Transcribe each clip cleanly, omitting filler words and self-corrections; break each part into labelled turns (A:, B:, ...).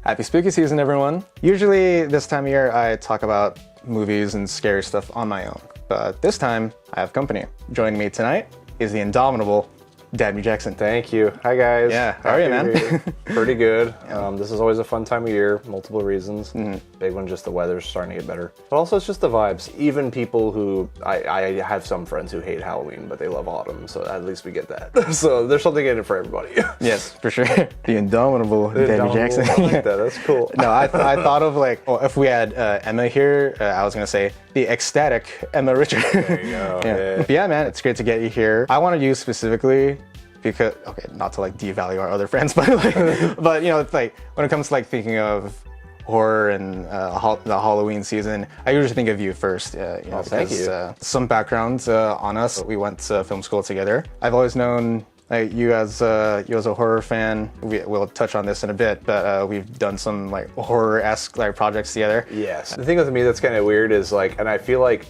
A: Happy spooky season, everyone. Usually this time of year, I talk about movies and scary stuff on my own. But this time, I have company. Joining me tonight is the indomitable Dabney Jackson.
B: Thank you. Hi, guys.
A: Yeah, how are you, man?
B: Pretty good. This is always a fun time of year, multiple reasons. Big one, just the weather's starting to get better. But also, it's just the vibes. Even people who, I have some friends who hate Halloween, but they love autumn, so at least we get that. So there's something in it for everybody.
A: Yes, for sure. The indomitable Dabney Jackson.
B: I like that. That's cool.
A: No, I thought of like, well, if we had Emma here, I was going to say the ecstatic Emma Richard.
B: There you go.
A: Yeah. But yeah, man, it's great to get you here. I wanted you specifically because, okay, not to like devalue our other friends, but like, but you know, it's like when it comes to like thinking of horror and the Halloween season, I usually think of you first. You know,
B: thank you.
A: Some background on us. We went to film school together. I've always known you as a horror fan. We'll touch on this in a bit, but we've done some like horror-esque like projects together.
B: Yes. The thing with me that's kind of weird is like, and I feel like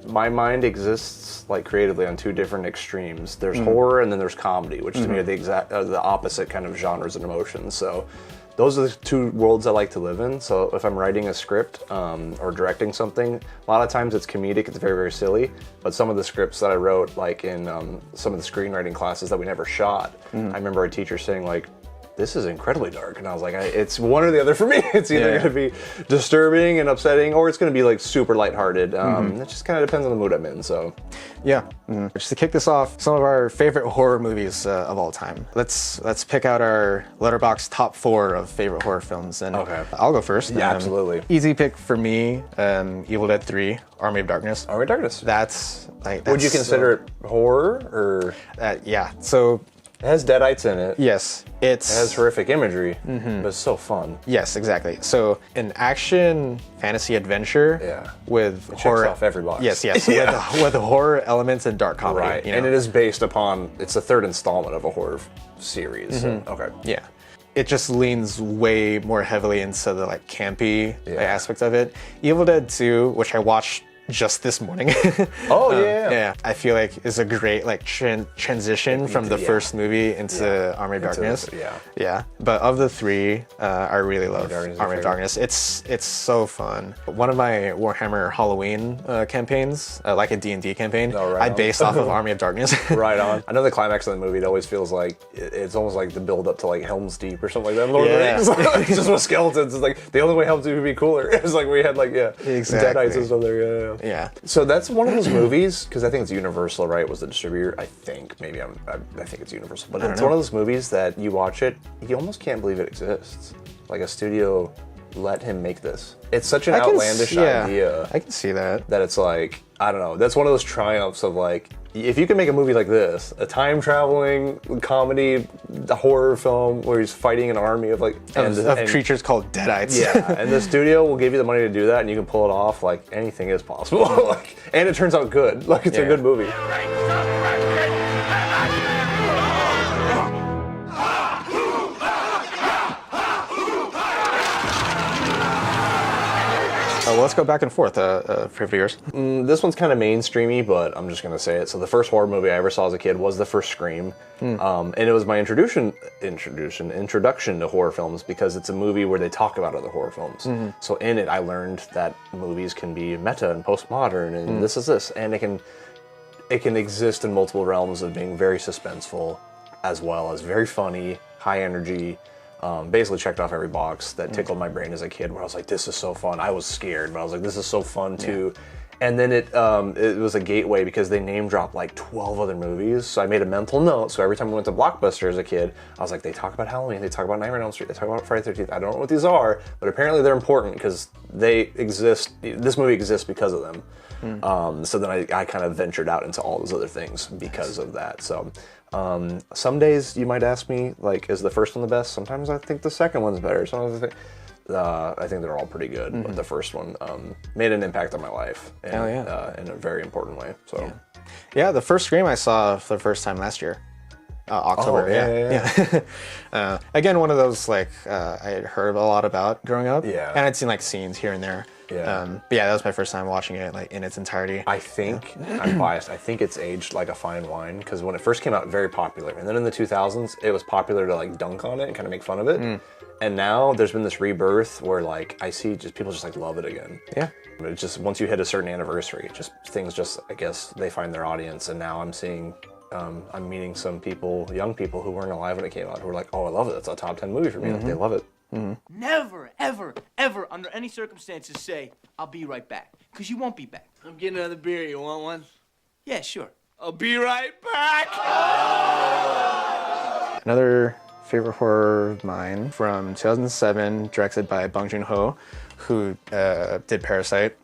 B: my mind exists like creatively on two different extremes. There's horror and then there's comedy, which to me are the opposite kind of genres and emotions. So those are the two worlds I like to live in. So if I'm writing a script or directing something, a lot of times it's comedic, it's very, very silly. But some of the scripts that I wrote, like in some of the screenwriting classes that we never shot, I remember a teacher saying like, this is incredibly dark. And I was like, it's one or the other for me. It's either going to be disturbing and upsetting, or it's going to be like super lighthearted. It just kind of depends on the mood I'm in, so.
A: Yeah. Just to kick this off, some of our favorite horror movies of all time. Let's pick out our Letterboxd top 4 of favorite horror films. And
B: okay.
A: I'll go first.
B: Yeah, absolutely.
A: Easy pick for me, Evil Dead 3, Army of Darkness.
B: Army of Darkness.
A: That's like,
B: Would you consider it horror, or?
A: Yeah, so.
B: It has deadites in it.
A: Yes,
B: it has horrific imagery, but it's so fun.
A: Yes, exactly. So an action fantasy adventure with horror.
B: Checks off every box.
A: Yes, with horror elements and dark comedy.
B: Right,
A: you know?
B: and it is based upon, it's the third installment of a horror series. Okay.
A: Yeah. It just leans way more heavily into the like campy aspect of it. Evil Dead 2, which I watched just this morning.
B: Oh yeah.
A: Yeah, I feel like is a great like transition from the first movie into Army of Darkness. Yeah. But of the three, I really love Army of Darkness. It's so fun. One of my Warhammer Halloween campaigns, like a D&D campaign, I based off of Army of Darkness.
B: Right on. I know the climax of the movie, it always feels like it's almost like the build up to like Helm's Deep or something like that. Lord of the Rings. It's just with skeletons. It's like the only way Helm's Deep would be cooler. It's like we had like deadites and stuff there.
A: Yeah.
B: So that's one of those movies, because I think it's Universal, right? Was the distributor? I think maybe I think it's Universal, but it's one of those movies that you watch it, you almost can't believe it exists. Like a studio let him make this. It's such an outlandish idea.
A: I can see that.
B: That it's like, I don't know. That's one of those triumphs of like, if you can make a movie like this, a time traveling comedy, horror film where he's fighting an army of like
A: of creatures called deadites.
B: Yeah, and the studio will give you the money to do that, and you can pull it off. Like anything is possible. Like, and it turns out good. Like it's a good movie.
A: Well, let's go back and forth for viewers.
B: This one's kind of mainstreamy, but I'm just going to say it. So the first horror movie I ever saw as a kid was the first Scream. And it was my introduction to horror films, because it's a movie where they talk about other horror films. So in it, I learned that movies can be meta and postmodern, and this is this. And it can exist in multiple realms of being very suspenseful, as well as very funny, high energy. Basically checked off every box that tickled my brain as a kid, where I was like, this is so fun. I was scared, but I was like, this is so fun too. And then it was a gateway, because they name dropped like 12 other movies. So I made a mental note. So every time we went to Blockbuster as a kid, I was like, they talk about Halloween, they talk about Nightmare on Elm Street, they talk about Friday the 13th. I don't know what these are, but apparently they're important because they exist. This movie exists because of them. So then I kind of ventured out into all those other things because of that. So some days you might ask me, like, is the first one the best? Sometimes I think the second one's better. Sometimes I think they're all pretty good, but the first one made an impact on my life in a very important way. So,
A: yeah, the first Scream I saw for the first time last year. October.
B: Oh, yeah.
A: Again, one of those like I had heard a lot about growing up.
B: Yeah.
A: And I'd seen like scenes here and there.
B: Yeah.
A: But yeah, that was my first time watching it like in its entirety.
B: I think, I'm biased, I think it's aged like a fine wine, because when it first came out, very popular. And then in the 2000s, it was popular to like dunk on it and kind of make fun of it. And now there's been this rebirth where like I see just people just like love it again.
A: Yeah.
B: It just, once you hit a certain anniversary, just things just, I guess, they find their audience. And now I'm seeing, I'm meeting some people, young people who weren't alive when it came out, who are like, oh, I love it. It's a top 10 movie for me. Like, they love it.
C: Never, ever, ever, under any circumstances, say, I'll be right back. Because you won't be back.
D: I'm getting another beer. You want one?
C: Yeah, sure.
D: I'll be right back.
A: Another favorite horror of mine from 2007, directed by Bong Joon-ho, who did Parasite.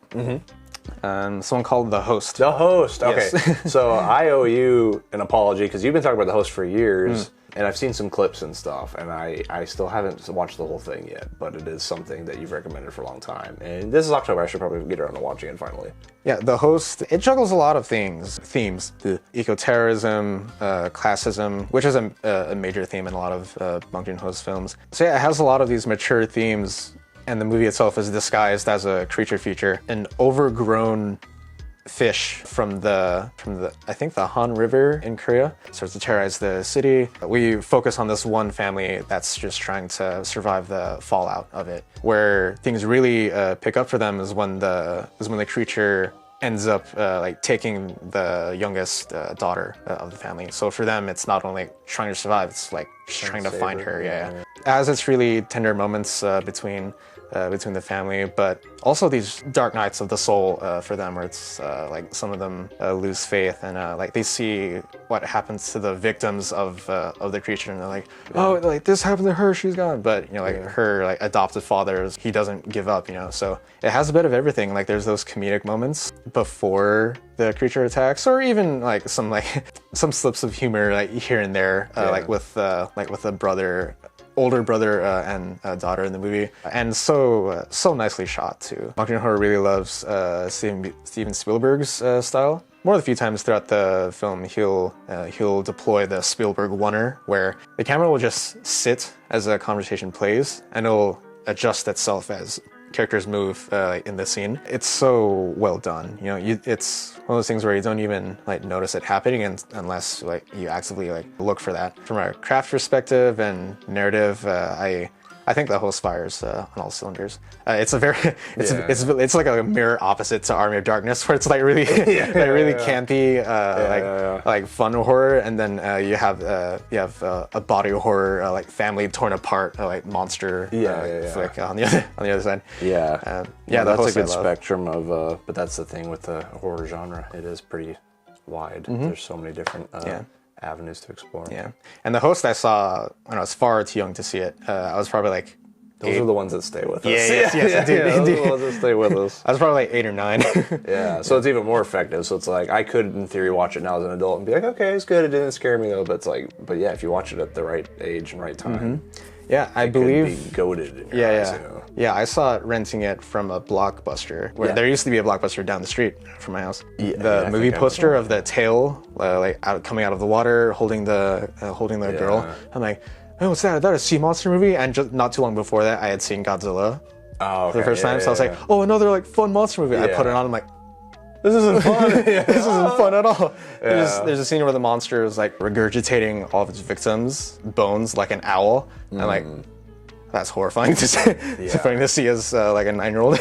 A: Someone called The Host.
B: The Host. Okay.
A: Yes.
B: So I owe you an apology, because you've been talking about The Host for years, and I've seen some clips and stuff, and I still haven't watched the whole thing yet, but it is something that you've recommended for a long time. And this is October. I should probably get around to watching it finally.
A: Yeah, The Host, it juggles a lot of themes, the eco-terrorism, classism, which is a major theme in a lot of Bong Joon-ho's films. So yeah, it has a lot of these mature themes, and the movie itself is disguised as a creature feature, an overgrown fish from the I think the Han River in Korea starts to terrorize the city. We focus on this one family that's just trying to survive the fallout of it. Where things really pick up for them is when the creature ends up like taking the youngest daughter of the family. So for them, it's not only trying to survive; it's like trying to find her. Yeah. As it's really tender moments between the family, but also these dark nights of the soul for them, where it's like some of them lose faith and like they see what happens to the victims of the creature, and they're like, oh, like this happened to her, she's gone. But you know, like her like adopted father, he doesn't give up, you know. So it has a bit of everything. Like there's those comedic moments before the creature attacks, or even like some slips of humor like here and there, like with the older brother and daughter in the movie, and so nicely shot too. Bong Joon-ho really loves Steven Spielberg's style. More than a few times throughout the film, he'll deploy the Spielberg oneer, where the camera will just sit as a conversation plays, and it'll adjust itself as characters move in the scene. It's so well done. You know, it's one of those things where you don't even like notice it happening unless like you actively like look for that. From a craft perspective and narrative, I think The Host fires on all cylinders. It's like a mirror opposite to Army of Darkness, where it's like really campy, like fun horror, and then you have a body horror, like family torn apart, like monster flick on the other side.
B: Yeah, that's a good spectrum of. But that's the thing with the horror genre; it is pretty wide. There's so many different. Avenues to explore.
A: Yeah, and The Host I saw when I was far too young to see it. I was probably like
B: those are the ones that stay with us.
A: Yes,
B: indeed. Those are the ones that stay with us.
A: I was probably like 8 or 9.
B: Yeah, so it's even more effective. So it's like I could, in theory, watch it now as an adult and be like, okay, it's good. It didn't scare me though. But it's like, yeah, if you watch it at the right age and right time.
A: Yeah, I believe.
B: Could be goated in your eyes, you know?
A: Yeah, I saw it renting it from a Blockbuster. Where there used to be a Blockbuster down the street from my house. The movie poster of the tail, coming out of the water, holding the girl. I'm like, oh, what's that? Is that a sea monster movie? And just not too long before that, I had seen Godzilla for the first time. So I was like, oh, another like fun monster movie. I put it on. I'm like, this isn't fun. This isn't fun at all. There's a scene where the monster is like regurgitating all of its victims' bones like an owl. And like, that's horrifying to see as like a 9-year-old.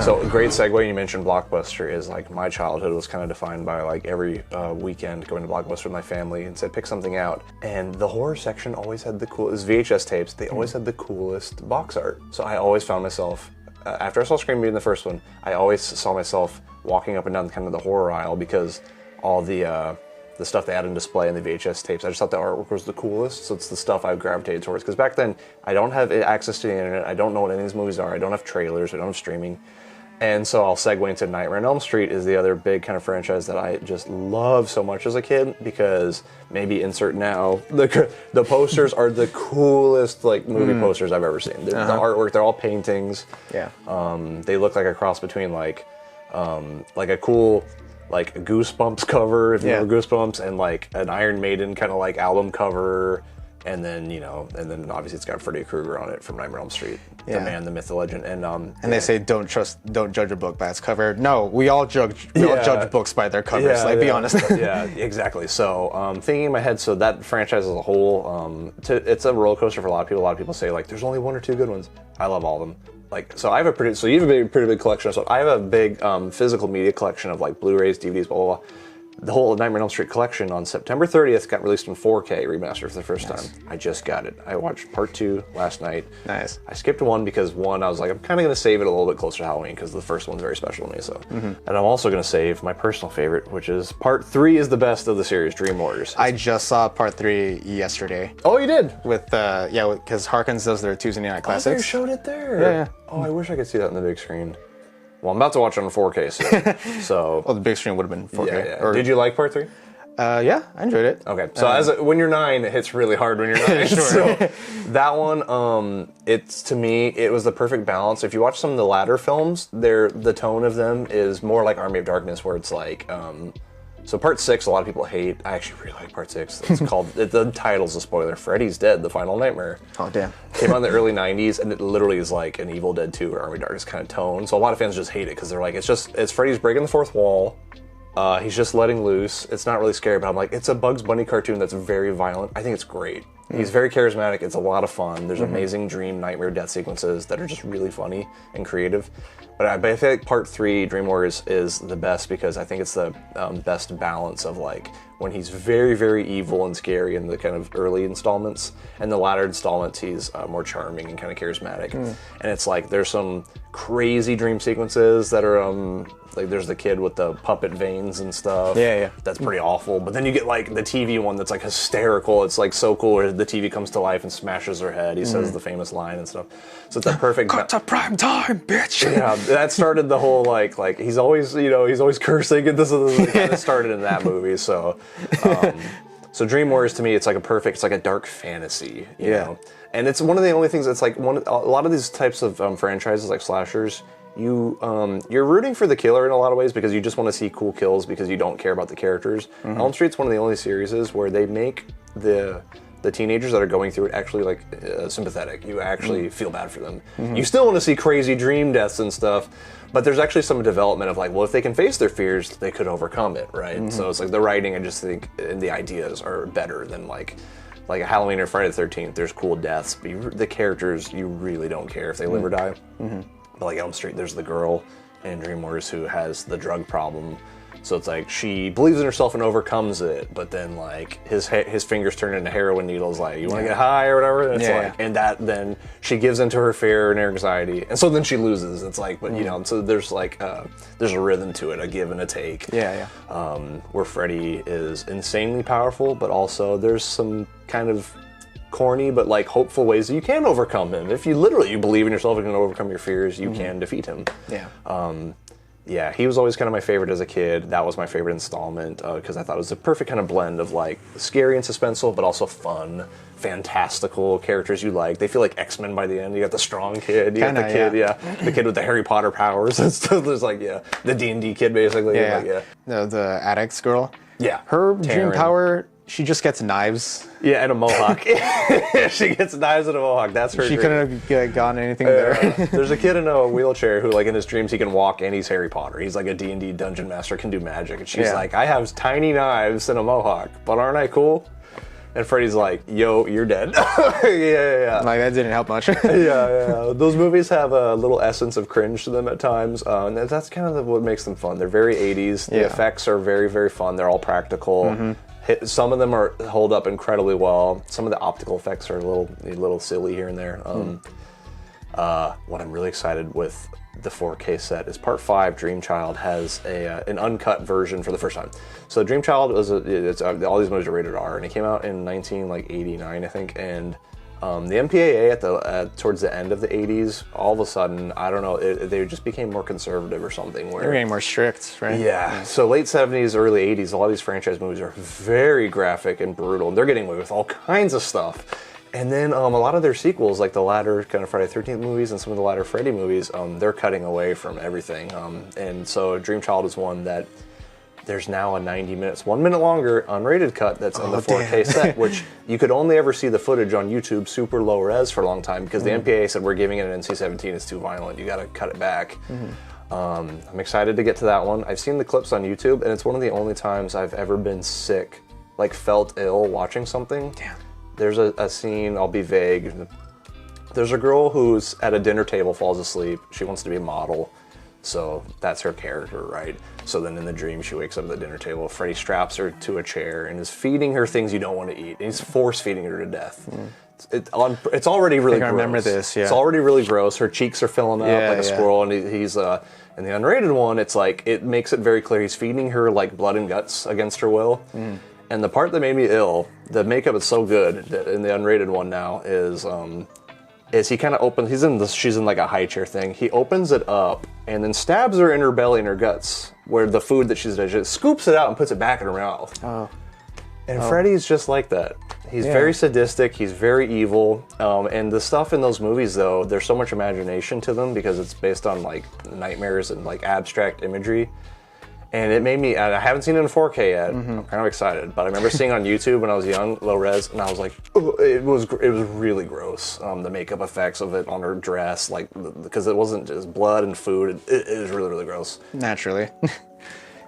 B: So great segue. You mentioned Blockbuster. Is like my childhood was kind of defined by like every weekend going to Blockbuster with my family and said pick something out. And the horror section always had the coolest VHS tapes. They always had the coolest box art. So I always found myself after I saw Scream in the first one, I always saw myself walking up and down kind of the horror aisle because all the stuff they had on display in the VHS tapes. I just thought the artwork was the coolest, so it's the stuff I gravitated towards. Because back then, I don't have access to the internet. I don't know what any of these movies are. I don't have trailers. I don't have streaming. And so I'll segue into Nightmare on Elm Street is the other big kind of franchise that I just love so much as a kid, because maybe insert now, the posters are the coolest like movie posters I've ever seen. The artwork, they're all paintings.
A: Yeah.
B: They look like a cross between like a cool like Goosebumps cover, if you know Goosebumps, and like an Iron Maiden kind of like album cover. And then, obviously it's got Freddy Krueger on it from Nightmare on Elm Street. The man, the myth, the legend. And
A: they say don't judge a book by its cover. No, we all judge books by their covers. Be honest.
B: Yeah, exactly. So thinking in my head, so that franchise as a whole, it's a roller coaster for a lot of people. A lot of people say like there's only one or two good ones. I love all of them. Like, so I have you have a pretty big collection of stuff. I have a big physical media collection of like Blu-rays, DVDs, blah, blah, blah. The whole Nightmare on Elm Street collection on September 30th got released in 4K remastered for the first time. I just got it. I watched part 2 last night.
A: Nice.
B: I skipped 1 because 1, I was like, I'm kind of going to save it a little bit closer to Halloween because the first one's very special to me. So, and I'm also going to save my personal favorite, which is part 3 is the best of the series, Dream Warriors.
A: I just saw part 3 yesterday.
B: Oh, you did?
A: With because Harkins does their Tuesday Night Classics.
B: Oh, you showed it there.
A: Yeah.
B: Oh, I wish I could see that on the big screen. Well, I'm about to watch it on 4K soon. So.
A: Well, the big screen would have been 4K.
B: Yeah. Did you like part 3?
A: Yeah, I enjoyed it.
B: Okay, so when you're 9, it hits really hard when you're 9.
A: Sure.
B: So that one, to me, it was the perfect balance. If you watch some of the latter films, the tone of them is more like Army of Darkness, where it's like, so part 6, a lot of people hate. I actually really like part 6. It's called, the title's a spoiler, Freddy's Dead, The Final Nightmare.
A: Oh, damn.
B: Came out in the early 90s, and it literally is like an Evil Dead 2 or Army of Darkness kind of tone. So a lot of fans just hate it, because they're like, it's Freddy's breaking the fourth wall. He's just letting loose. It's not really scary, but I'm like, it's a Bugs Bunny cartoon that's very violent. I think it's great. He's very charismatic. It's a lot of fun. There's amazing dream, nightmare, death sequences that are just really funny and creative. But I feel like part 3, Dream Warriors, is the best because I think it's the best balance of like when he's very, very evil and scary in the kind of early installments, and the latter installments he's more charming and kind of charismatic. And it's like there's some crazy dream sequences that are like there's the kid with the puppet veins and stuff.
A: Yeah.
B: That's pretty awful. But then you get like the TV one that's like hysterical. It's like so cool where the TV comes to life and smashes her head. He says the famous line and stuff. So it's a perfect.
A: Cut to prime time, bitch.
B: Yeah, that started the whole like he's always cursing, and this kind of started in that movie. So, so Dream Warriors to me, it's like a dark fantasy. You know? And it's one of the only things that's like a lot of these types of franchises like slashers. You're rooting for the killer in a lot of ways because you just want to see cool kills because you don't care about the characters. Elm Street's one of the only series where they make the teenagers that are going through it actually like sympathetic. You actually feel bad for them. You still want to see crazy dream deaths and stuff, but there's actually some development of like, well, if they can face their fears, they could overcome it, right? So it's like the writing, I just think, and the ideas are better than like a Halloween or Friday the 13th. There's cool deaths, but the characters, you really don't care if they live or die. But like Elm Street, there's the girl in Dream Warriors who has the drug problem. So it's like she believes in herself and overcomes it, but then like his fingers turn into heroin needles. Like, you want to get high or whatever. And it's and that then she gives into her fear and her anxiety, and so then she loses. It's like, but you know, so there's like there's a rhythm to it, a give and a take. Where Freddy is insanely powerful, but also there's some kind of corny but like hopeful ways that you can overcome him. If you believe in yourself and can overcome your fears, you can defeat him. Yeah, he was always kind of my favorite as a kid. That was my favorite installment because I thought it was a perfect kind of blend of like scary and suspenseful, but also fun, fantastical characters you like. They feel like X-Men by the end. You got the strong kid, you got the kid, the kid with the Harry Potter powers and stuff. There's like, the D&D kid basically.
A: The addicts girl.
B: Yeah.
A: Her dream power, she just gets knives.
B: Yeah, and a mohawk. She gets knives and a mohawk. That's her dream.
A: She couldn't have gotten anything better.
B: There's a kid in a wheelchair who, like, in his dreams, he can walk and he's Harry Potter. He's like a D&D dungeon master, can do magic. And she's like, I have tiny knives and a mohawk, but aren't I cool? And Freddy's like, yo, you're dead.
A: Like, that didn't help much.
B: Those movies have a little essence of cringe to them at times. And that's kind of what makes them fun. They're very 80s. The effects are very, very fun. They're all practical. Some of them hold up incredibly well. Some of the optical effects are a little silly here and there. What I'm really excited with the 4K set is Part 5. Dream Child has an uncut version for the first time. So Dream Child was all these movies are rated R, and it came out in 1989, I think. And The MPAA towards the end of the 80s, all of a sudden, I don't know, they just became more conservative or something.
A: They're getting more strict, right?
B: Yeah. So late 70s, early 80s, a lot of these franchise movies are very graphic and brutal. They're getting away with all kinds of stuff. And then a lot of their sequels, like the latter kind of Friday the 13th movies and some of the latter Freddy movies, they're cutting away from everything. And so Dream Child is one that there's now a 90 minutes, 1 minute longer, unrated cut that's on the 4K set, which you could only ever see the footage on YouTube super low res for a long time because the MPAA said we're giving it an NC-17, it's too violent, you gotta cut it back. I'm excited to get to that one. I've seen the clips on YouTube, and it's one of the only times I've ever been sick, like felt ill watching something.
A: Damn.
B: There's a scene, I'll be vague. There's a girl who's at a dinner table, falls asleep, she wants to be a model. So that's her character, right? So then in the dream, she wakes up at the dinner table. Freddy straps her to a chair and is feeding her things you don't want to eat. And he's force feeding her to death. It's already really gross.
A: I remember this, yeah.
B: It's already really gross. Her cheeks are filling up like a squirrel. And he's in the unrated one, it's like, it makes it very clear he's feeding her like blood and guts against her will. And the part that made me ill, the makeup is so good that in the unrated one now is he kind of opens, she's in like a high chair thing. He opens it up and then stabs her in her belly and her guts where the food that she's digesting, scoops it out and puts it back in her mouth. And Freddy's just like that. He's very sadistic, he's very evil. And the stuff in those movies though, there's so much imagination to them because it's based on like nightmares and like abstract imagery. And it made me, I haven't seen it in 4K yet, I'm kind of excited, but I remember seeing it on YouTube when I was young, low res, and I was like, it was really gross. The makeup effects of it on her dress, like, because it wasn't just blood and food, it was really, really gross.
A: Naturally.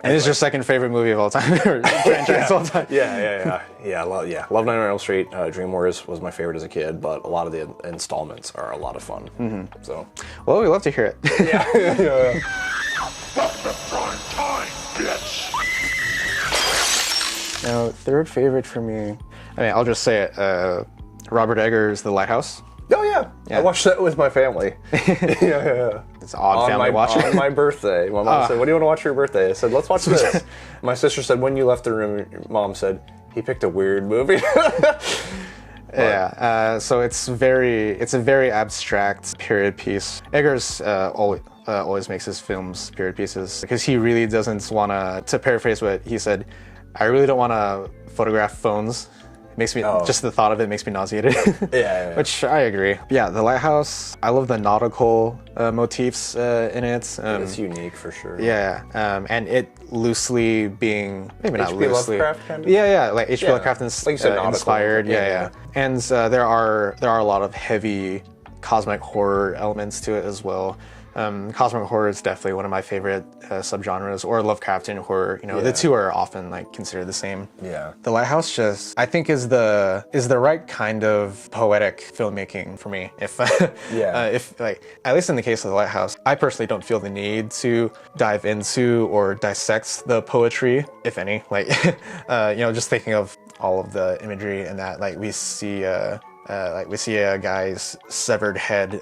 A: And it's your second favorite movie of all time, or franchise of all time.
B: Love Nightmare on Elm Street. Dream Warriors was my favorite as a kid, but a lot of the installments are a lot of fun. So,
A: well, we love to hear it.
B: yeah.
A: Now, third favorite for me, I mean, I'll just say it, Robert Eggers' The Lighthouse.
B: Oh, yeah. I watched that with my family. yeah.
A: It's odd family watching.
B: On my birthday. My mom said, what do you want to watch for your birthday? I said, let's watch this. My sister said, when you left the room, your mom said, he picked a weird movie.
A: So it's a very abstract period piece. Eggers always makes his films period pieces because he really doesn't want to paraphrase what he said, I really don't want to photograph phones. It makes me, just the thought of it makes me nauseated.
B: yeah.
A: Which I agree. Yeah, The Lighthouse, I love the nautical motifs in it.
B: It's unique for sure.
A: Yeah, and it loosely being, maybe not
B: H.P.
A: loosely.
B: Lovecraft kind of?
A: Yeah, like H.P. Lovecraft
B: like you said,
A: inspired. Yeah. And there are a lot of heavy cosmic horror elements to it as well. Cosmic horror is definitely one of my favorite subgenres, or Lovecraftian horror. You know, the two are often like considered the same.
B: Yeah.
A: The Lighthouse just, I think, is the right kind of poetic filmmaking for me. If like, at least in the case of The Lighthouse, I personally don't feel the need to dive into or dissect the poetry, if any. Like, just thinking of all of the imagery and that, like we see a guy's severed head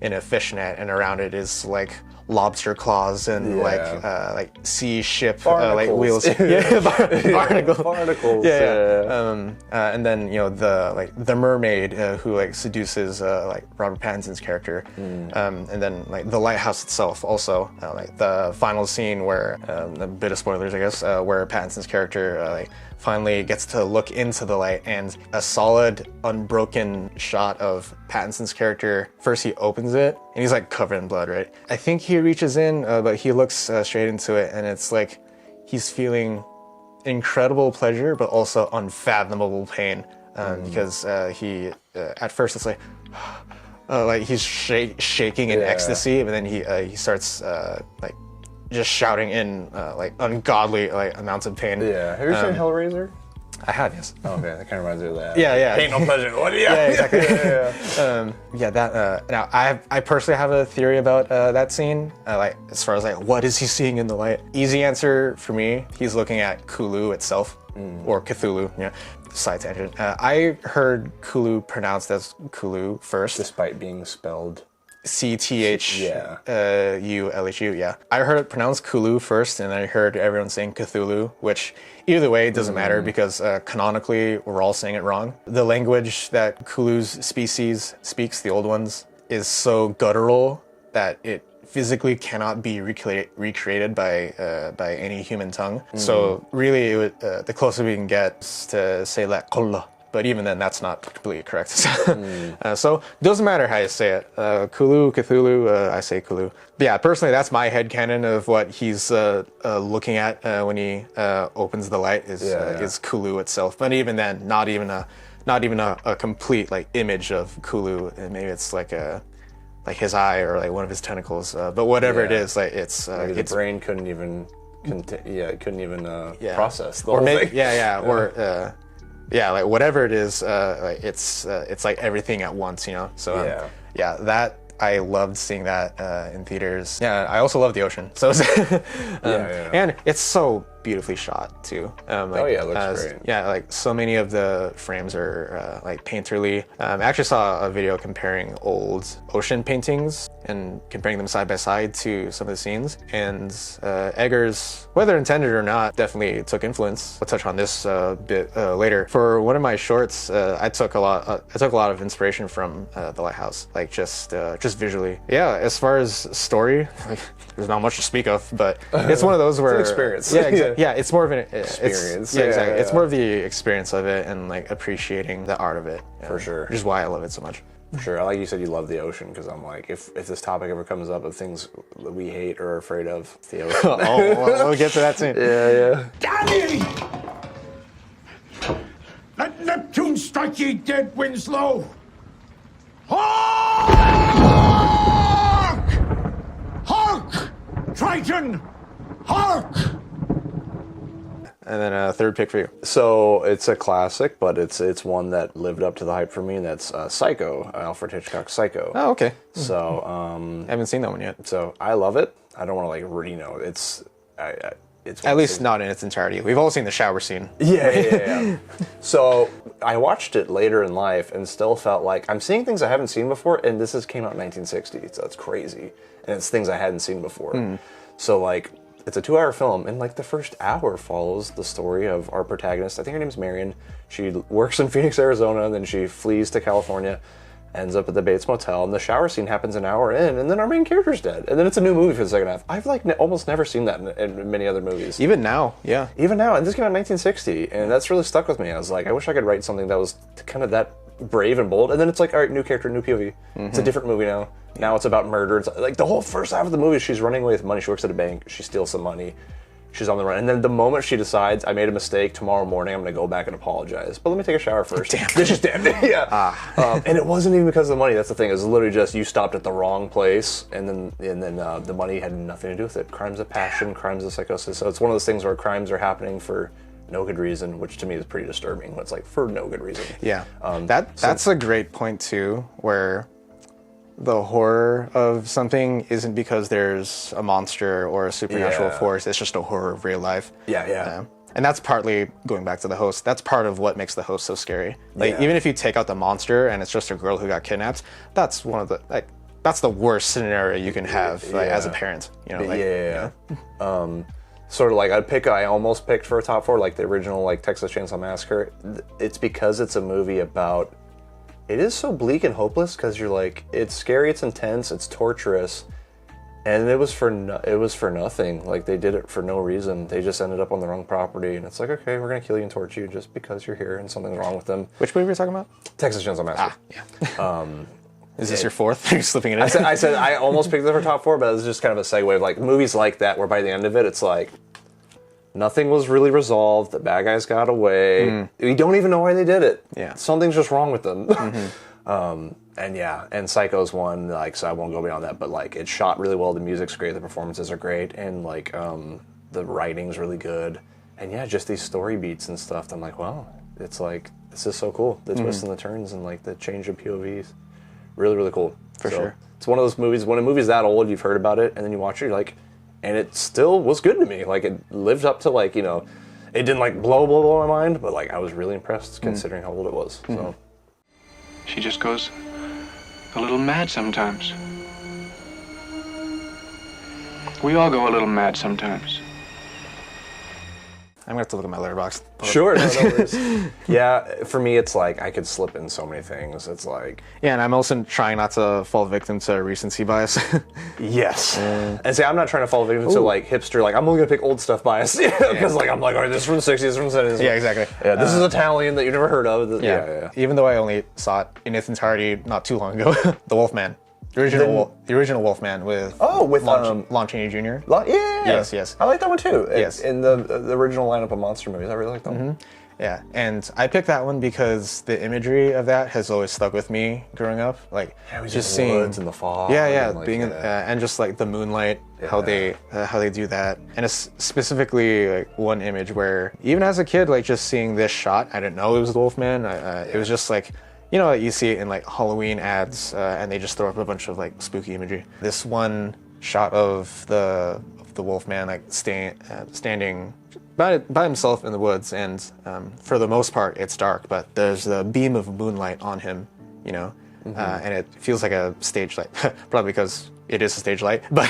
A: in a fishnet, and around it is like lobster claws and like sea ship like wheels. Barnacles. And then the mermaid who like seduces like Robert Pattinson's character, and then like the lighthouse itself also, like the final scene where a bit of spoilers I guess, where Pattinson's character like finally gets to look into the light, and a solid unbroken shot of Pattinson's character. First he opens it and he's like covered in blood, right? I think he reaches in, but he looks straight into it, and it's like he's feeling incredible pleasure but also unfathomable pain, because he at first it's like he's shaking in ecstasy, but then he starts like just shouting in like ungodly like amounts of pain.
B: Yeah. Have you seen Hellraiser?
A: I have, yes.
B: Oh, okay, that kind of reminds me of that.
A: Yeah.
B: Pain no pleasure. What?
A: Yeah, exactly. That. Now, I personally have a theory about that scene. Like, as far as like, what is he seeing in the light? Easy answer for me. He's looking at Cthulhu itself, or Cthulhu. Yeah. Side tangent. I heard Cthulhu pronounced as Cthulhu first,
B: despite being spelled
A: Cthulhu. Yeah, I heard it pronounced Cthulhu first, and I heard everyone saying Cthulhu, which either way it doesn't matter because canonically we're all saying it wrong. The language that Cthulhu's species speaks, the old ones, is so guttural that it physically cannot be recreated by any human tongue. So really, the closest we can get is to say la kolla. But even then, that's not completely correct. So doesn't matter how you say it. Cthulhu, I say Cthulhu. But yeah, personally, that's my headcanon of what he's looking at when he opens the light is Cthulhu itself. But even then, not even a complete like image of Cthulhu. And maybe it's like his eye or like one of his tentacles. But whatever it is, like it's
B: the brain couldn't even process the whole thing.
A: Like whatever it is, like it's like everything at once, you know. So that I loved seeing that in theaters. Yeah, I also love the ocean. So and it's so beautifully shot too.
B: It looks great.
A: Yeah, like so many of the frames are like painterly. I actually saw a video comparing old ocean paintings and comparing them side by side to some of the scenes. And Eggers, whether intended or not, definitely took influence. I'll touch on this a bit later. For one of my shorts, I took a lot of inspiration from The Lighthouse, like just visually. Yeah, as far as story, like, there's not much to speak of, but it's one of those where
B: it's an experience.
A: Yeah, exactly. Yeah, it's more of an
B: experience.
A: Exactly. It's more of the experience of it and like appreciating the art of it.
B: For sure.
A: Which is why I love it so much.
B: For sure. Like you said, you love the ocean because I'm like, if this topic ever comes up of things that we hate or are afraid of, it's the ocean.
A: We'll get to that soon.
B: Yeah.
E: Danny! Let Neptune strike ye dead, Winslow! Hark! Hark! Triton! Hark!
A: And then a third pick for you.
B: So it's a classic, but it's one that lived up to the hype for me, and that's Psycho, Alfred Hitchcock's Psycho.
A: Oh, okay.
B: So
A: I haven't seen that one yet.
B: So I love it. I don't want to like it's
A: at least not in its entirety. We've all seen the shower scene.
B: Yeah. So I watched it later in life and still felt like I'm seeing things I haven't seen before, and this came out in 1960, so it's crazy, and it's things I hadn't seen before. So like. It's a 2-hour film, and like the first hour follows the story of our protagonist. I think her name's Marion. She works in Phoenix, Arizona, and then she flees to California, ends up at the Bates Motel, and the shower scene happens an hour in, and then our main character's dead. And then it's a new movie for the second half. I've like almost never seen that in many other movies.
A: Even now, yeah.
B: Even now, and this came out in 1960, and that's really stuck with me. I was like, I wish I could write something that was kind of that brave and bold. And then it's like, all right, new character, new POV. It's a different movie now. Now it's about murder. It's like the whole first half of the movie, she's running away with money. She works at a bank. She steals some money. She's on the run. And then the moment she decides, I made a mistake, tomorrow morning I'm going to go back and apologize. But let me take a shower first.
A: Damn.
B: This is damn. Yeah. And it wasn't even because of the money. That's the thing. It was literally just you stopped at the wrong place, and then the money had nothing to do with it. Crimes of passion, crimes of psychosis. So it's one of those things where crimes are happening for no good reason, which to me is pretty disturbing. It's like for no good reason.
A: Yeah. That's a great point too, where the horror of something isn't because there's a monster or a supernatural force. It's just a horror of real life.
B: Yeah.
A: And that's partly, going back to the host, that's part of what makes the host so scary. Like, even if you take out the monster and it's just a girl who got kidnapped, that's one of the, like, that's the worst scenario you can have as a parent. You know, like,
B: sort of like I almost picked for a top 4, like the original, like Texas Chainsaw Massacre. It's because it's a movie about, it is so bleak and hopeless because you're like, it's scary, it's intense, it's torturous, and it was for nothing. Like they did it for no reason. They just ended up on the wrong property, and it's like, okay, we're gonna kill you and torture you just because you're here and something's wrong with them.
A: Which movie were you talking about?
B: Texas Chainsaw Massacre.
A: Is this your 4th? Are you slipping it in?
B: I said I almost picked it for top 4, but it was just kind of a segue of like movies like that where by the end of it, it's like nothing was really resolved. The bad guys got away. We don't even know why they did it.
A: Yeah,
B: something's just wrong with them. And Psycho's one, like, so I won't go beyond that, but like it's shot really well. The music's great. The performances are great, and like the writing's really good. And yeah, just these story beats and stuff. I'm like, wow, it's like this is so cool. The twists and the turns and like the change of POVs. Really, really cool.
A: For sure.
B: It's one of those movies, when a movie's that old, you've heard about it, and then you watch it, you're like, and it still was good to me. Like, it lived up to, like, you know, it didn't, like, blow my mind, but, like, I was really impressed considering how old it was. So
F: she just goes a little mad sometimes. We all go a little mad sometimes.
A: I'm gonna have to look at my letterbox.
B: Sure, no worries. Yeah, for me, it's like I could slip in so many things. It's like
A: Yeah, and I'm also trying not to fall victim to recency bias.
B: yes, and see, I'm not trying to fall victim to like hipster. Like I'm only gonna pick old stuff bias because like I'm like, all right, this is from the '60s, this is from the '70s.
A: Yeah, exactly.
B: Yeah, this is Italian that you've never heard of.
A: Yeah. Even though I only saw it in its entirety not too long ago, The Wolfman. The original Wolfman with Lon Chaney Jr. Yes.
B: I like that one too.
A: Yes.
B: In the original lineup of monster movies, I really like that one.
A: Yeah, and I picked that one because the imagery of that has always stuck with me growing up. Like just seeing
B: woods and the fog.
A: Yeah,
B: and like,
A: being and just like the moonlight, how they do that, and it's specifically like one image where even as a kid, like just seeing this shot, I didn't know it was the Wolfman. It was just like. You know, you see it in like Halloween ads, and they just throw up a bunch of like spooky imagery. This one shot of the Wolfman like standing by himself in the woods, and for the most part it's dark, but there's a beam of moonlight on him, you know, and it feels like a stage light, probably because it is a stage light, but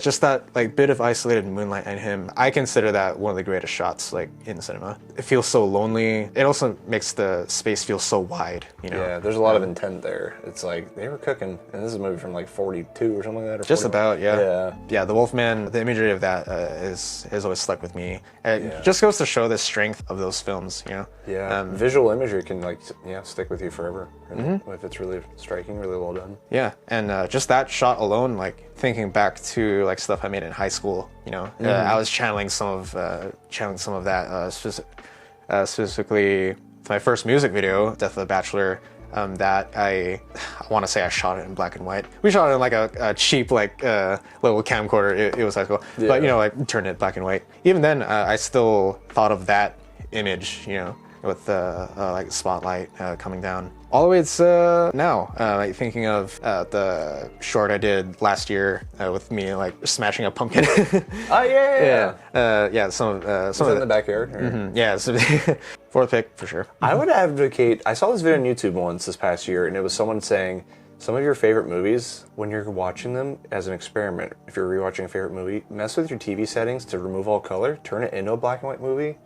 A: just that like bit of isolated moonlight in him, I consider that one of the greatest shots like in cinema. It feels so lonely. It also makes the space feel so wide, you know.
B: Yeah, there's a lot of intent there. It's like they were cooking, and this is a movie from like '42 or something like that. Or
A: just
B: 40.
A: about, yeah. The Wolfman, the imagery of that has always stuck with me. It just goes to show the strength of those films, you know.
B: Yeah, visual imagery can like stick with you forever if it's really striking, really well done.
A: Yeah, and just that shot alone, like thinking back to like stuff I made in high school, you know, I was channeling some of that, specifically my first music video, Death of the Bachelor. That I want to say I shot it in black and white. We shot it in like a cheap like little camcorder. It was high school, but you know, like turned it black and white. Even then, I still thought of that image, you know, with the like spotlight coming down. All the way to now, like thinking of the short I did last year with me like smashing a pumpkin.
B: Oh yeah.
A: Some
B: in the backyard.
A: Yeah, so fourth pick for sure.
B: I would advocate. I saw this video on YouTube once this past year, and it was someone saying some of your favorite movies, when you're watching them as an experiment, if you're rewatching a favorite movie, mess with your TV settings to remove all color, turn it into a black and white movie.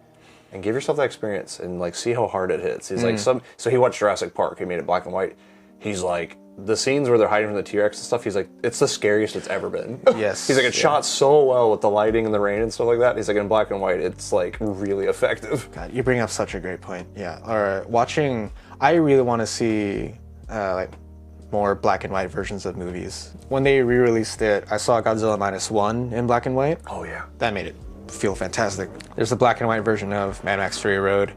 B: And give yourself that experience and like see how hard it hits. He's like so he watched Jurassic Park. He made it black and white. He's like the scenes where they're hiding from the T-Rex and stuff. He's like it's the scariest it's ever been.
A: Yes.
B: He's like it's shot so well with the lighting and the rain and stuff like that. He's like in black and white. It's like really effective.
A: God, you bring up such a great point. Yeah. Or watching. I really want to see like more black and white versions of movies. When they re-released it, I saw Godzilla -1 in black and white.
B: Oh yeah.
A: That made it feel fantastic. There's a black and white version of Mad Max Fury Road,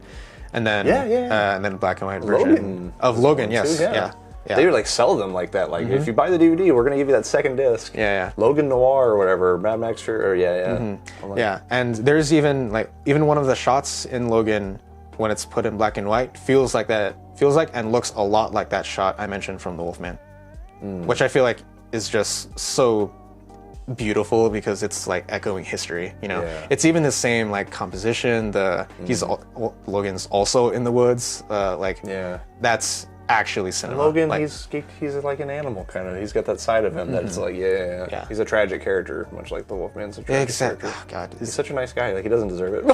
A: and then and then a black and white version of Logan. Yes, yeah.
B: They would like sell them like that. Like if you buy the DVD, we're gonna give you that second disc.
A: Yeah.
B: Logan Noir or whatever, Mad Max Fury. Or
A: Yeah, and there's even one of the shots in Logan when it's put in black and white feels like and looks a lot like that shot I mentioned from The Wolfman, which I feel like is just so beautiful because it's like echoing history, you know. It's even the same like composition. Logan's also in the woods, that's actually cinema.
B: Logan,
A: like,
B: he's like an animal kind of. He's got that side of him that it's like he's a tragic character, much like the Wolfman's a tragic character.
A: Oh, God,
B: he's such a nice guy. Like he doesn't deserve it.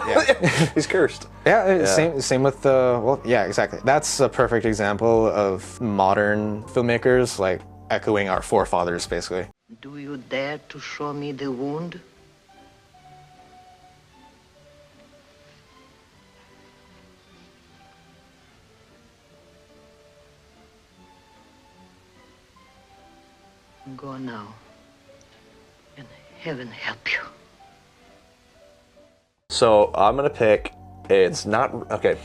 B: He's cursed.
A: Same with the exactly. That's a perfect example of modern filmmakers like echoing our forefathers, basically.
G: Do you dare to show me the wound? Go now, and heaven help you.
B: So I'm gonna pick. It's not okay.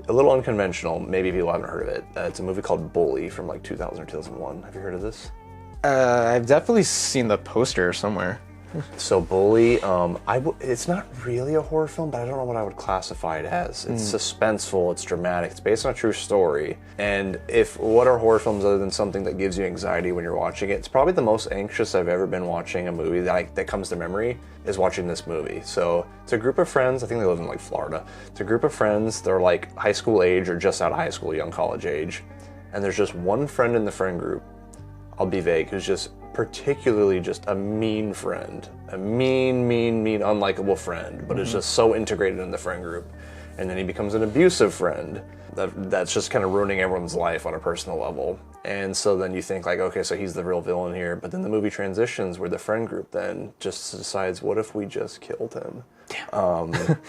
B: A little unconventional. Maybe people haven't heard of it. It's a movie called Bully from like 2000 or 2001. Have you heard of this?
A: I've definitely seen the poster somewhere.
B: So Bully, it's not really a horror film, but I don't know what I would classify it as. It's suspenseful, it's dramatic, it's based on a true story. And what are horror films other than something that gives you anxiety when you're watching it? It's probably the most anxious I've ever been watching a movie that comes to memory is watching this movie. So it's a group of friends, I think they live in like Florida. It's a group of friends, they're like high school age or just out of high school, young college age. And there's just one friend in the friend group I'll be vague, who's just particularly just a mean friend, a mean, unlikable friend, but is just so integrated in the friend group. And then he becomes an abusive friend that's just kind of ruining everyone's life on a personal level. And so then you think like, okay, so he's the real villain here. But then the movie transitions where the friend group then just decides, what if we just killed him?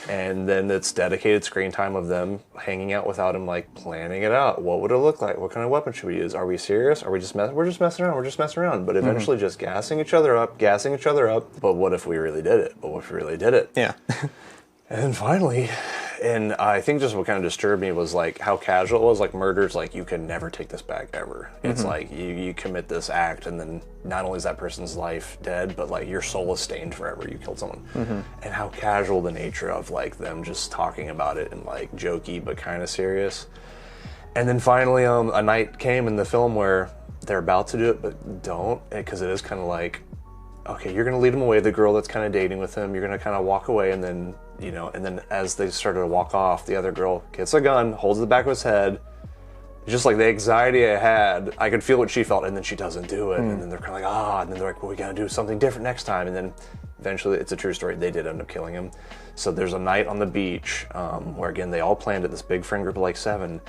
B: And then it's dedicated screen time of them hanging out without him, like planning it out. What would it look like? What kind of weapon should we use? Are we serious? Are we just we're just messing around? But eventually just gassing each other up. But what if we really did it?
A: Yeah.
B: And finally, and I think just what kind of disturbed me was like how casual it was. Like murder's like, you can never take this back ever. It's like you commit this act and then not only is that person's life dead, but like your soul is stained forever. You killed someone. And how casual the nature of like them just talking about it and like jokey but kind of serious. And then finally a night came in the film where they're about to do it but don't, because it is kind of like, okay, you're going to lead him away, the girl that's kind of dating with him, you're going to kind of walk away, and then, you know, and then as they started to walk off, the other girl gets a gun, holds the back of his head. Just like the anxiety I had, I could feel what she felt, and then she doesn't do it, and then they're kind of like, and then they're like, well, we got to do something different next time, and then eventually, it's a true story, they did end up killing him. So there's a night on the beach where, again, they all planned it, this big friend group of like 7,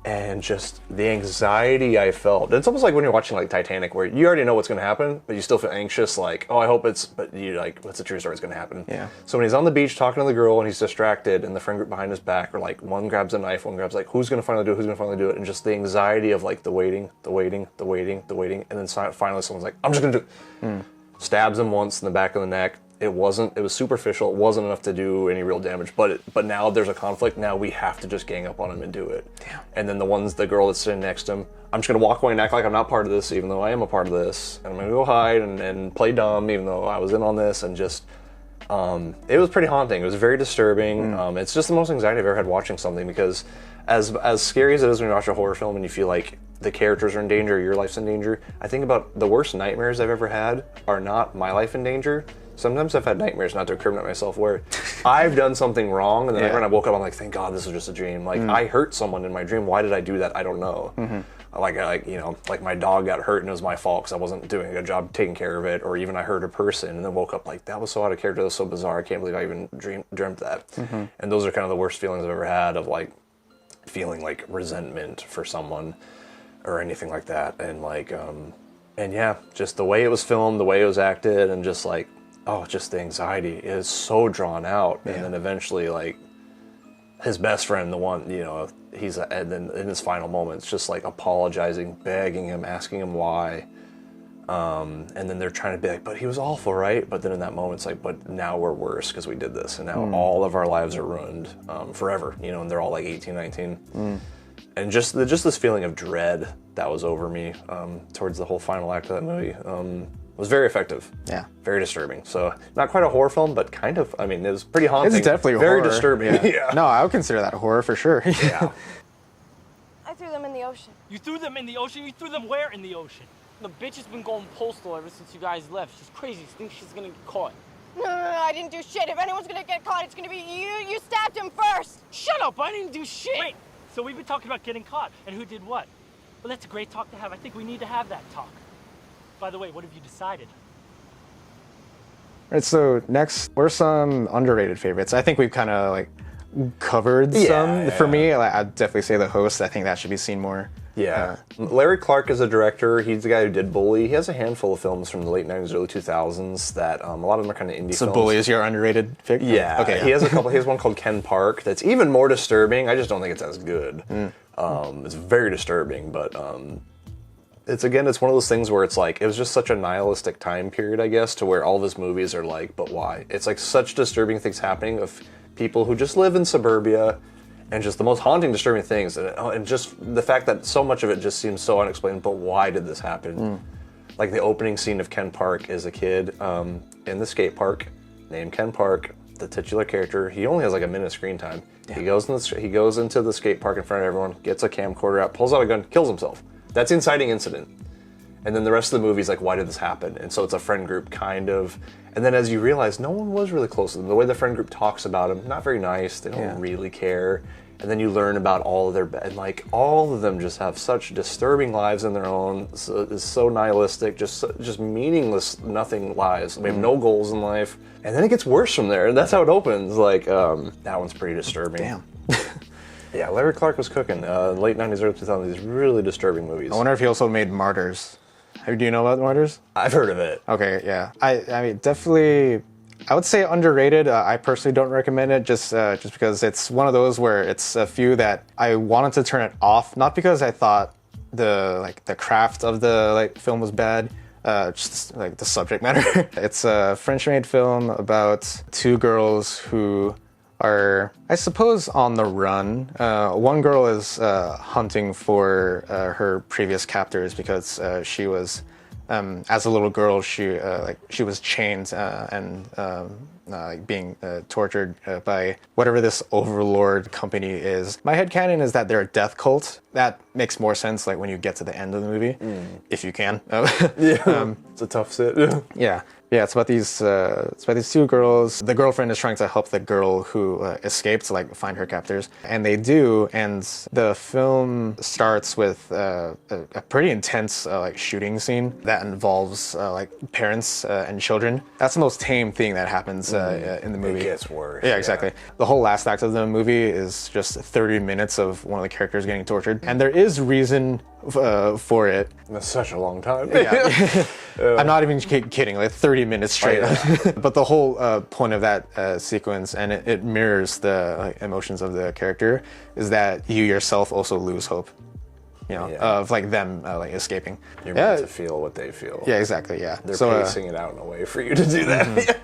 B: and just the anxiety I felt. It's almost like when you're watching like Titanic, where you already know what's going to happen, but you still feel anxious, like, oh, I hope but you like, what's the true story is going to happen?
A: Yeah.
B: So when he's on the beach talking to the girl and he's distracted, and the friend group behind his back, or like one grabs a knife, one grabs like, who's going to finally do it? And just the anxiety of like the waiting, and then finally someone's like, I'm just going to do it. Stabs him once in the back of the neck. It was superficial. It wasn't enough to do any real damage, but now there's a conflict. Now we have to just gang up on him and do it.
A: Damn.
B: And then the girl that's sitting next to him, I'm just gonna walk away and act like I'm not part of this, even though I am a part of this. And I'm gonna go hide and play dumb, even though I was in on this. And just, it was pretty haunting. It was very disturbing. It's just the most anxiety I've ever had watching something, because as scary as it is when you watch a horror film and you feel like the characters are in danger, your life's in danger, I think about the worst nightmares I've ever had are not my life in danger. Sometimes I've had nightmares, not to incriminate myself, where I've done something wrong, and then when I woke up, I'm like, thank God this was just a dream. Like, I hurt someone in my dream. Why did I do that? I don't know. Like my dog got hurt and it was my fault because I wasn't doing a good job taking care of it, or even I hurt a person and then woke up like, that was so out of character, that was so bizarre, I can't believe I even dreamt that. And those are kind of the worst feelings I've ever had, of like feeling like resentment for someone or anything like that. And like, and yeah, just the way it was filmed, the way it was acted, and just like, just the anxiety is so drawn out. And then eventually, like, his best friend, the one, you know, and then in his final moments, just like apologizing, begging him, asking him why. And then they're trying to be like, but he was awful, right? But then in that moment, it's like, but now we're worse because we did this. And now all of our lives are ruined forever, you know, and they're all like 18, 19. And just this feeling of dread that was over me towards the whole final act of that movie. Was very effective.
A: Yeah.
B: Very disturbing. So not quite a horror film, but kind of. I mean, it was pretty haunting.
A: It's definitely
B: very
A: horror.
B: Disturbing.
A: Yeah. No, I would consider that a horror for sure.
B: Yeah.
H: I threw them in the ocean.
I: You threw them in the ocean? You threw them where in the ocean? The bitch has been going postal ever since you guys left. She's crazy. She thinks she's gonna get caught.
H: No, I didn't do shit. If anyone's gonna get caught, it's gonna be you. You stabbed him first.
I: Shut up! I didn't do shit! Wait, so we've been talking about getting caught, and who did what? Well, that's a great talk to have. I think we need to have that talk. By the way, what have you decided?
A: All right, so next, what are some underrated favorites? I think we've kind of like covered some. For me, I'd definitely say The Host. I think that should be seen more.
B: Yeah. Larry Clark is a director. He's the guy who did Bully. He has a handful of films from the late 90s, early 2000s that a lot of them are kind of indie films.
A: So Bully is your underrated figure?
B: Yeah.
A: Okay.
B: Yeah. He has a couple. He has one called Ken Park that's even more disturbing. I just don't think it's as good. It's very disturbing, but it's one of those things where it's like, it was just such a nihilistic time period, I guess, to where all of his movies are like, but why? It's like such disturbing things happening of people who just live in suburbia, and just the most haunting, disturbing things, and just the fact that so much of it just seems so unexplained, but why did this happen? Like the opening scene of Ken Park is a kid in the skate park named Ken Park, the titular character. He only has like a minute screen time. Yeah. He goes into the skate park in front of everyone, gets a camcorder out, pulls out a gun, kills himself. That's the inciting incident. And then the rest of the movie is like, why did this happen? And so it's a friend group, kind of. And then as you realize, no one was really close to them. The way the friend group talks about him, not very nice. They don't really care. and then you learn about all of their and like all of them just have such disturbing lives in their own. It's so nihilistic, just meaningless, nothing lives. They have no goals in life, and then it gets worse from there. And that's how it opens. Like that one's pretty disturbing.
A: Damn.
B: Yeah, Larry Clark was cooking. Late 90s, early 2000s, these really disturbing movies.
A: I wonder if he also made Martyrs. Do you know about Martyrs?
B: I've heard of it.
A: Okay, yeah. I mean, definitely, I would say underrated. I personally don't recommend it just because it's one of those where it's a few that I wanted to turn it off, not because I thought the craft of the film was bad, just like the subject matter. It's a French-made film about two girls who are, I suppose, on the run. One girl is hunting for her previous captors because she was, as a little girl, she was chained and being tortured by whatever this overlord company is. My headcanon is that they're a death cult. That makes more sense like when you get to the end of the movie, if you can.
B: Yeah, it's a tough sit.
A: Yeah. Yeah, it's about these two girls. The girlfriend is trying to help the girl who escaped to find her captors, and they do. And the film starts with a pretty intense shooting scene that involves parents and children. That's the most tame thing that happens in the movie.
B: It gets worse.
A: Yeah, exactly. The whole last act of the movie is just 30 minutes of one of the characters getting tortured, and there is reason for it.
B: That's such a long time.
A: Yeah. I'm not even kidding, 30 minutes straight. But the whole point of that sequence, and it mirrors the emotions of the character, is that you yourself also lose hope, of them escaping.
B: You're meant to feel what they feel.
A: Yeah, exactly, yeah.
B: They're pacing it out in a way for you to do that.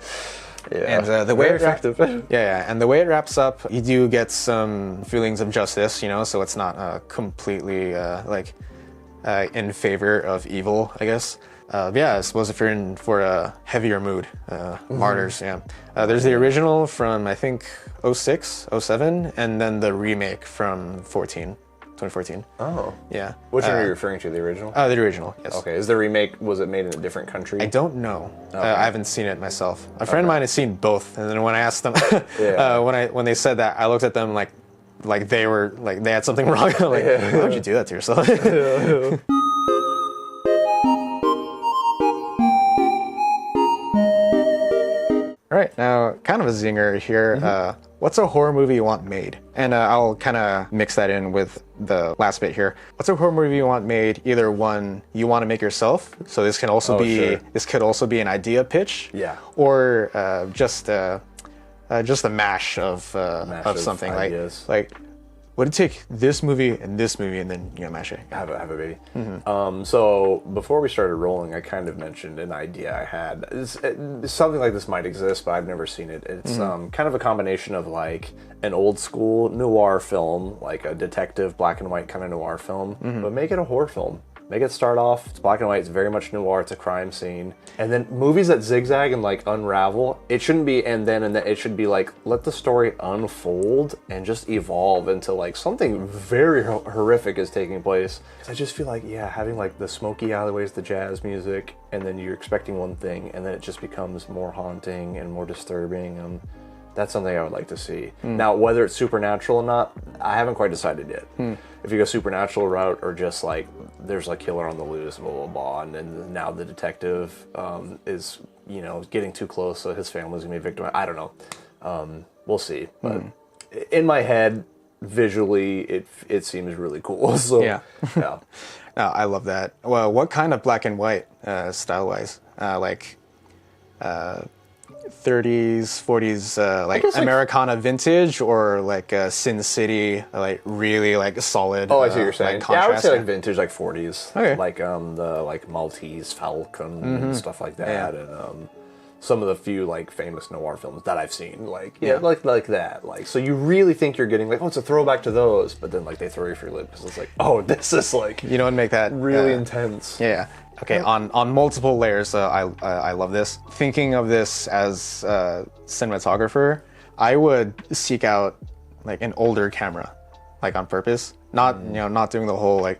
B: Yeah.
A: And the way and the way it wraps up, you do get some feelings of justice, so it's not completely in favor of evil, I guess. I suppose if you're in for a heavier mood, Martyrs, yeah. There's the original from, I think, 06, 07, and then the remake from 2014.
B: Oh.
A: Yeah.
B: Which one are you referring to, the original?
A: The original, yes.
B: Okay, is the remake, was it made in a different country?
A: I don't know.
B: Okay.
A: I haven't seen it myself. A friend of mine has seen both, and then when I asked them, when they said that, I looked at them like they were, they had something wrong. How'd you do that to yourself? All right, now kind of a zinger here. What's a horror movie you want made? And I'll kind of mix that in with the last bit here. What's a horror movie you want made? Either one you want to make yourself, so this can also this could also be an idea pitch.
B: Yeah.
A: Or just a mash of something
B: ideas.
A: like would it take this movie and then mash it?
B: Have a baby. So before we started rolling, I kind of mentioned an idea I had. Something like this might exist, but I've never seen it. It's kind of a combination of an old school noir film, like a detective black and white kind of noir film, but make it a horror film. Make it start off, it's black and white, it's very much noir, it's a crime scene. And then movies that zigzag and unravel, it shouldn't be and then, it should be let the story unfold and just evolve into something very horrific is taking place. I just feel having the smoky alleyways, the jazz music, and then you're expecting one thing, and then it just becomes more haunting and more disturbing. That's something I would like to see. Now, whether it's supernatural or not, I haven't quite decided yet. If you go supernatural route or just there's a killer on the loose, blah, blah, blah, and then now the detective is, getting too close, so his family's gonna be a victim. I don't know. We'll see. But in my head, visually, it seems really cool. So, yeah.
A: No, I love that. Well, what kind of black and white, style-wise? 30s, 40s, Americana vintage, or Sin City, really solid.
B: Oh, I see what you're saying. Yeah, I would say vintage, 40s.
A: Okay.
B: The Maltese Falcon and stuff like that, and some of the few famous noir films that I've seen, like that. So you really think you're getting it's a throwback to those, but then they throw you for your lip because it's oh, this is
A: and make that
B: really intense.
A: Yeah. Okay, on multiple layers, I love this. Thinking of this as a cinematographer, I would seek out an older camera, on purpose. Not not doing the whole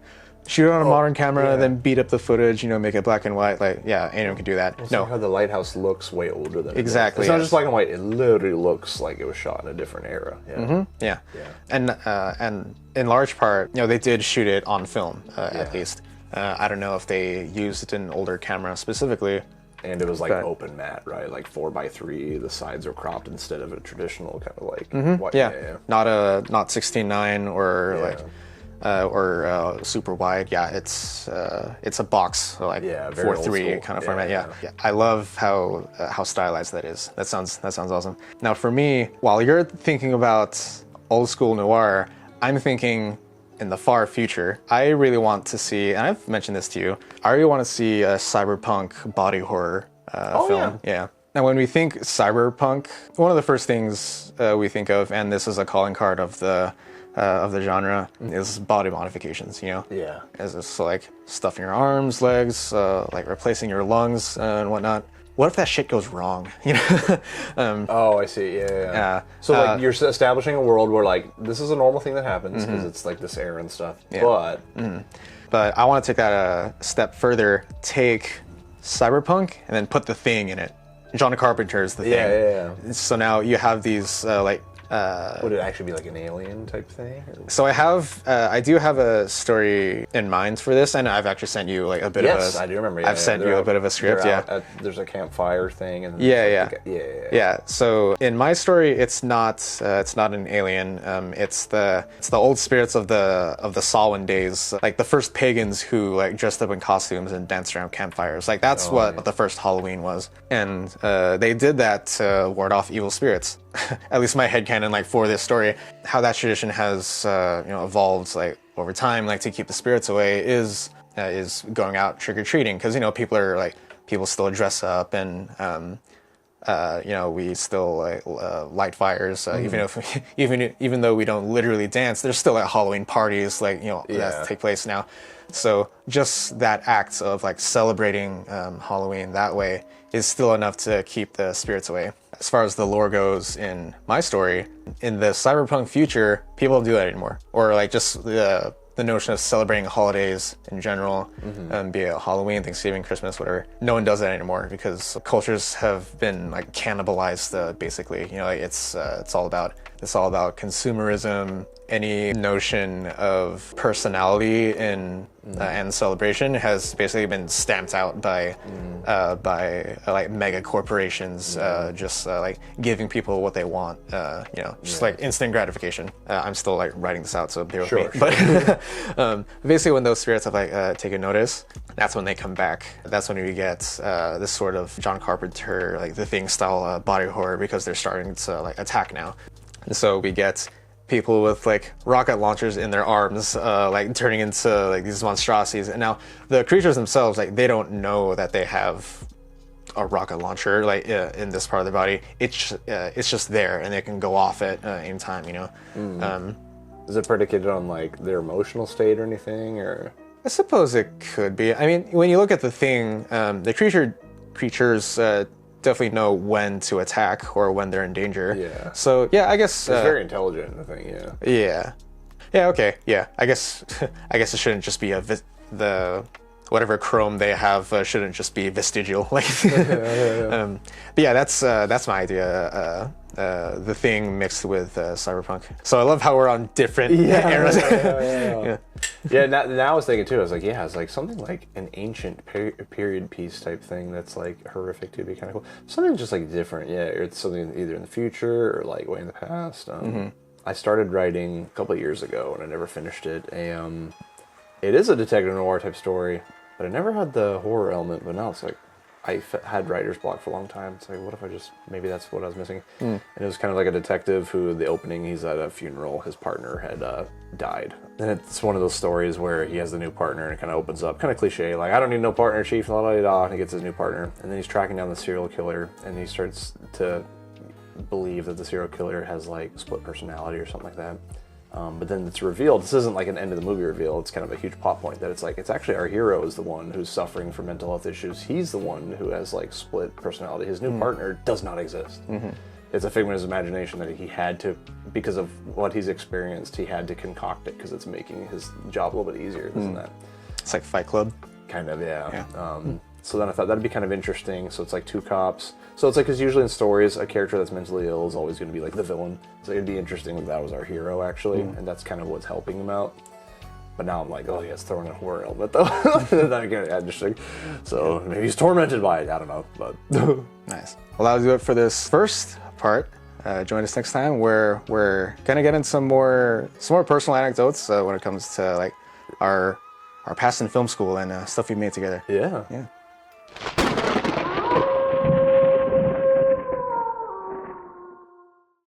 A: shoot it on a modern camera, then beat up the footage, make it black and white. Like, yeah, anyone can do that.
B: No, how the lighthouse looks way older than
A: exactly.
B: It's not just black and white. It literally looks like it was shot in a different era. Yeah.
A: And in large part, they did shoot it on film at least. I don't know if they used an older camera specifically.
B: And it was like open matte, right? Like 4:3. The sides were cropped instead of a traditional kind of like white.
A: Not 16:9 or super wide. Yeah, it's a box like 4:3 kind of format. Yeah. I love how stylized that is. That sounds awesome. Now for me, while you're thinking about old school noir, I'm thinking in the far future. I really want to see, and I've mentioned this to you, I really want to see a cyberpunk body horror film. Yeah. Now, when we think cyberpunk, one of the first things we think of, and this is a calling card of the genre, is body modifications.
B: Yeah.
A: Is this like stuffing your arms, legs, like replacing your lungs and whatnot. What if that shit goes wrong?
B: Oh, I see. Yeah. So like you're establishing a world where like this is a normal thing that happens because it's like this era and stuff. Yeah.
A: But I want to take that a step further. Take cyberpunk and then put The Thing in it. John Carpenter's The Thing.
B: Yeah.
A: So now you have these
B: would it actually be like an alien type thing? Or?
A: So I do have a story in mind for this, and I've actually sent you like a bit of a.
B: Yes, I do remember.
A: I've sent you a bit of a script.
B: There's a campfire thing, and
A: yeah. So in my story, it's not an alien. It's the old spirits of the Samhain days, like the first pagans who like dressed up in costumes and danced around campfires. Like that's what the first Halloween was, and they did that to ward off evil spirits. At least my headcanon, like for this story, how that tradition has evolved like over time, like to keep the spirits away is going out trick or treating because people still dress up and we still light fires even though we don't literally dance. There's still like Halloween parties that take place now. So just that act of like celebrating Halloween that way is still enough to keep the spirits away. As far as the lore goes in my story, in the cyberpunk future, people don't do that anymore. Or like just the notion of celebrating holidays in general, be it Halloween, Thanksgiving, Christmas, whatever. No one does that anymore because cultures have been like cannibalized basically. It's all about consumerism. Any notion of personality and celebration has basically been stamped out by like mega corporations, just like giving people what they want, like instant gratification. I'm still like writing this out, so bear with me. But basically, when those spirits have like taken notice, that's when they come back. That's when we get this sort of John Carpenter, like The Thing style body horror because they're starting to like attack now. And so we get people with like rocket launchers in their arms, like turning into like these monstrosities. And now the creatures themselves, like they don't know that they have a rocket launcher like in this part of their body. It's just there, and they can go off at any time.
B: Is it predicated on like their emotional state or anything, or?
A: I suppose it could be. I mean, when you look at The Thing, the creatures definitely know when to attack or when they're in danger.
B: Yeah.
A: So yeah, I guess
B: it's very intelligent. I think. Yeah.
A: Yeah. Yeah. Okay. Yeah. I guess it shouldn't just be the whatever chrome they have shouldn't just be vestigial. Like. But yeah, that's my idea. The Thing mixed with cyberpunk. So I love how we're on different eras.
B: Yeah. Now I was thinking too. I was like, something like an ancient period piece type thing that's like horrific to be kind of cool. Something just like different. Yeah, or it's something either in the future or like way in the past. I started writing a couple of years ago and I never finished it. It is a detective noir type story, but I never had the horror element. But now it's like. I had writer's block for a long time. It's like, what if I just, maybe that's what I was missing. And it was kind of like a detective who, the opening, he's at a funeral, his partner had died. And it's one of those stories where he has the new partner and it kind of opens up, kind of cliche, like, I don't need no partner, chief, la la la, and he gets his new partner. And then he's tracking down the serial killer and he starts to believe that the serial killer has like split personality or something like that. But then it's revealed, this isn't like an end of the movie reveal, it's kind of a huge plot point that it's like, it's actually our hero is the one who's suffering from mental health issues. He's the one who has like split personality. His new partner does not exist. It's a figment of his imagination that he had to, because of what he's experienced, he had to concoct it because it's making his job a little bit easier, isn't that?
A: It's like Fight Club.
B: Kind of, yeah. So then I thought that'd be kind of interesting. So it's like two cops. So it's like, because usually in stories, a character that's mentally ill is always going to be like the villain. So it'd be interesting if that was our hero, actually. And that's kind of what's helping him out. But now I'm like, oh, he has throwing a horror element, though. That kind of interesting. So maybe he's tormented by it. I don't know. But
A: Nice. Well, that'll do it for this first part. Join us next time where we're gonna get into some more personal anecdotes when it comes to like our past in film school and stuff we made together.
B: yeah.
A: Yeah.